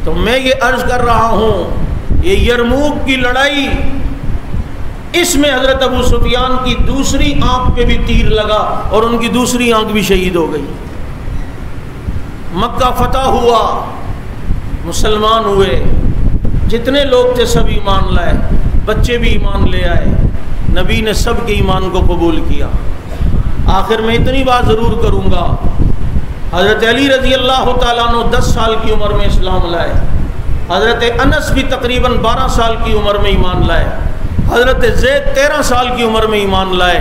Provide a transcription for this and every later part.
تو میں یہ عرض کر رہا ہوں، یہ یرموک کی لڑائی، اس میں حضرت ابو سفیان کی دوسری آنکھ پہ بھی تیر لگا اور ان کی دوسری آنکھ بھی شہید ہو گئی۔ مکہ فتح ہوا، مسلمان ہوئے، جتنے لوگ تھے سب ایمان لائے، بچے بھی ایمان لے آئے، نبی نے سب کے ایمان کو قبول کیا۔ آخر میں اتنی بات ضرور کروں گا، حضرت علی رضی اللہ تعالیٰ عنہ 10 سال کی عمر میں اسلام لائے، حضرت انس بھی تقریباً 12 سال کی عمر میں ایمان لائے، حضرت زید 13 سال کی عمر میں ایمان لائے،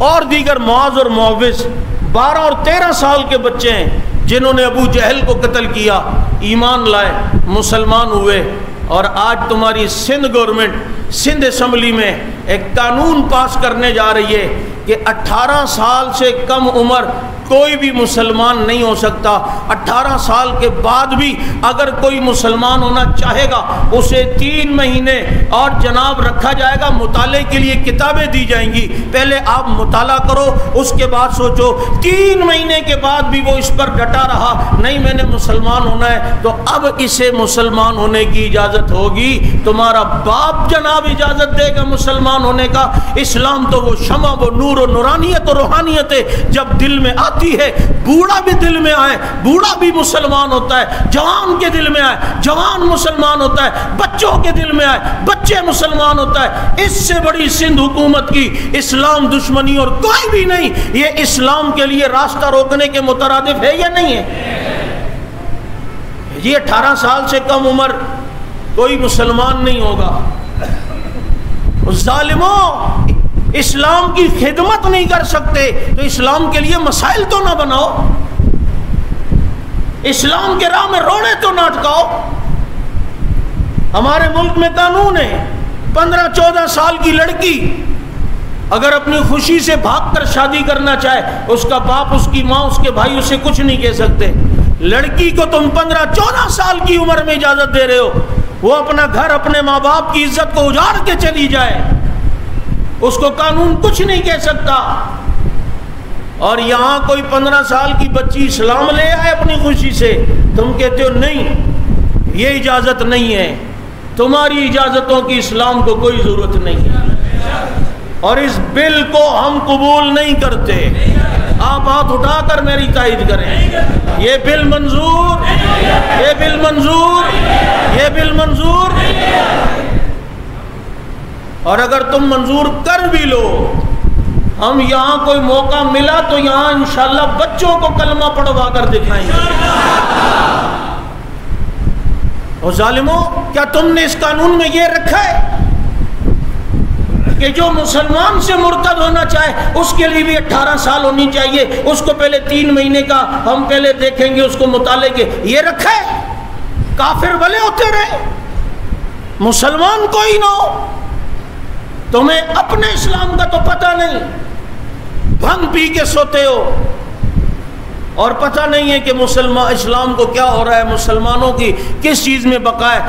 اور دیگر معاذ اور معوذ 12 اور 13 سال کے بچے ہیں جنہوں نے ابو جہل کو قتل کیا، ایمان لائے، مسلمان ہوئے۔ اور آج تمہاری سندھ گورنمنٹ سندھ اسمبلی میں ایک قانون پاس کرنے جا رہی ہے کہ 18 سال سے کم عمر کوئی بھی مسلمان نہیں ہو سکتا۔ 18 سال کے بعد بھی اگر کوئی مسلمان ہونا چاہے گا اسے 3 مہینے اور جناب رکھا جائے گا، مطالعے کے لیے کتابیں دی جائیں گی، پہلے آپ مطالعہ کرو اس کے بعد سوچو۔ 3 مہینے کے بعد بھی وہ اس پر ڈٹا رہا، نہیں میں نے مسلمان ہونا ہے، تو اب اسے مسلمان ہونے کی اجازت ہوگی۔ تمہارا باپ جناب اجازت دے گا مسلمان ہونے کا؟ اسلام تو وہ شمع، وہ نور و نورانیت و روحانیت ہے، جب دل میں ہے، بوڑھا بھی دل میں آئے، بوڑھا بھی مسلمان ہوتا ہے، جوان کے دل میں آئے، جوان مسلمان ہوتا ہے، بچوں کے دل میں آئے، بچے مسلمان ہوتا ہے۔ اس سے بڑی سندھ حکومت کی اسلام دشمنی اور کوئی بھی نہیں۔ یہ اسلام کے لیے راستہ روکنے کے مترادف ہے یا نہیں ہے؟ یہ 18 سال سے کم عمر کوئی مسلمان نہیں ہوگا۔ ظالموں، اسلام کی خدمت نہیں کر سکتے تو اسلام کے لیے مسائل تو نہ بناؤ، اسلام کے راہ میں روڑے تو نہ اٹکاؤ۔ ہمارے ملک میں قانون ہے، 15-14 سال کی لڑکی اگر اپنی خوشی سے بھاگ کر شادی کرنا چاہے، اس کا باپ، اس کی ماں، اس کے بھائی اسے کچھ نہیں کہہ سکتے۔ لڑکی کو تم 15-14 سال کی عمر میں اجازت دے رہے ہو، وہ اپنا گھر، اپنے ماں باپ کی عزت کو اجاڑ کے چلی جائے، اس کو قانون کچھ نہیں کہہ سکتا۔ اور یہاں کوئی 15 سال کی بچی اسلام لے آئے اپنی خوشی سے، تم کہتے ہو نہیں، یہ اجازت نہیں ہے۔ تمہاری اجازتوں کی اسلام کو کوئی ضرورت نہیں ہے، اور اس بل کو ہم قبول نہیں کرتے۔ آپ ہاتھ اٹھا کر میری تائید کریں، یہ بل منظور، یہ بل منظور، یہ بل منظور۔ اور اگر تم منظور کر بھی لو، ہم یہاں کوئی موقع ملا تو یہاں انشاءاللہ بچوں کو کلمہ پڑھوا کر دکھائیں گے۔ اور ظالموں، کیا تم نے اس قانون میں یہ رکھا ہے کہ جو مسلمان سے مرتد ہونا چاہے اس کے لیے بھی 18 سال ہونی چاہیے، اس کو پہلے 3 مہینے کا ہم پہلے دیکھیں گے، اس کو مطالعے کے؟ یہ رکھا ہے؟ کافر بھلے ہوتے رہے، مسلمان کوئی نہ ہو۔ تمہیں اپنے اسلام کا تو پتہ نہیں، بھنگ پی کے سوتے ہو اور پتہ نہیں ہے کہ مسلمان اسلام کو کیا ہو رہا ہے، مسلمانوں کی کس چیز میں بقا ہے۔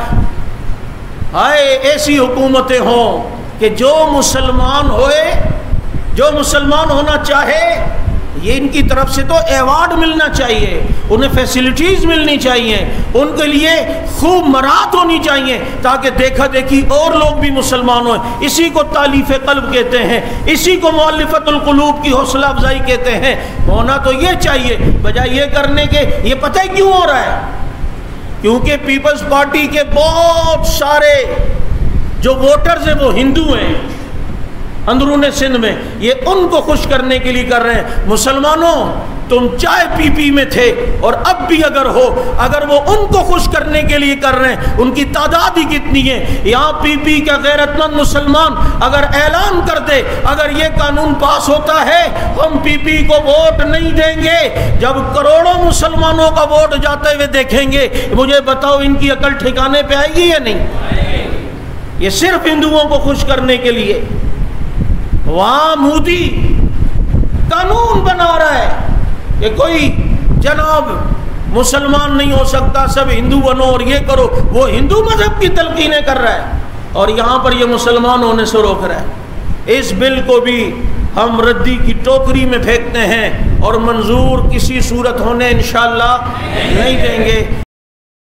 ہائے ایسی حکومتیں ہوں کہ جو مسلمان ہوئے، جو مسلمان ہونا چاہے، یہ ان کی طرف سے تو ایوارڈ ملنا چاہیے، انہیں فیسلٹیز ملنی چاہیے، ان کے لیے خوب مراد ہونی چاہیے تاکہ دیکھا دیکھی اور لوگ بھی مسلمان ہوئیں۔ اسی کو تالیف قلب کہتے ہیں، اسی کو مؤلفۃ القلوب کی حوصلہ افزائی کہتے ہیں۔ ہونا تو یہ چاہیے، بجائے یہ کرنے کے۔ یہ پتہ ہے کیوں ہو رہا ہے؟ کیونکہ پیپلز پارٹی کے بہت سارے جو ووٹرز ہیں وہ ہندو ہیں اندرون سندھ میں، یہ ان کو خوش کرنے کے لیے کر رہے ہیں۔ مسلمانوں، تم چائے پی پی میں تھے اور اب بھی اگر ہو، اگر وہ ان کو خوش کرنے کے لیے کر رہے ہیں، ان کی تعداد ہی کتنی ہے۔ یہاں پی پی کا غیرت مند مسلمان اگر اعلان کر دے، اگر یہ قانون پاس ہوتا ہے ہم پی پی کو ووٹ نہیں دیں گے، جب کروڑوں مسلمانوں کا ووٹ جاتے ہوئے دیکھیں گے، مجھے بتاؤ ان کی عقل ٹھکانے پہ آئے گی یا نہیں؟ یہ صرف ہندوؤں کو خوش کرنے کے لیے۔ وہاں مودی قانون بنا رہا ہے کہ کوئی جناب مسلمان نہیں ہو سکتا، سب ہندو بنو اور یہ کرو، وہ ہندو مذہب کی تلقینیں کر رہا ہے اور یہاں پر یہ مسلمان ہونے سے روک رہا ہے۔ اس بل کو بھی ہم ردی کی ٹوکری میں پھینکتے ہیں اور منظور کسی صورت ہونے انشاءاللہ نہیں دیں گے۔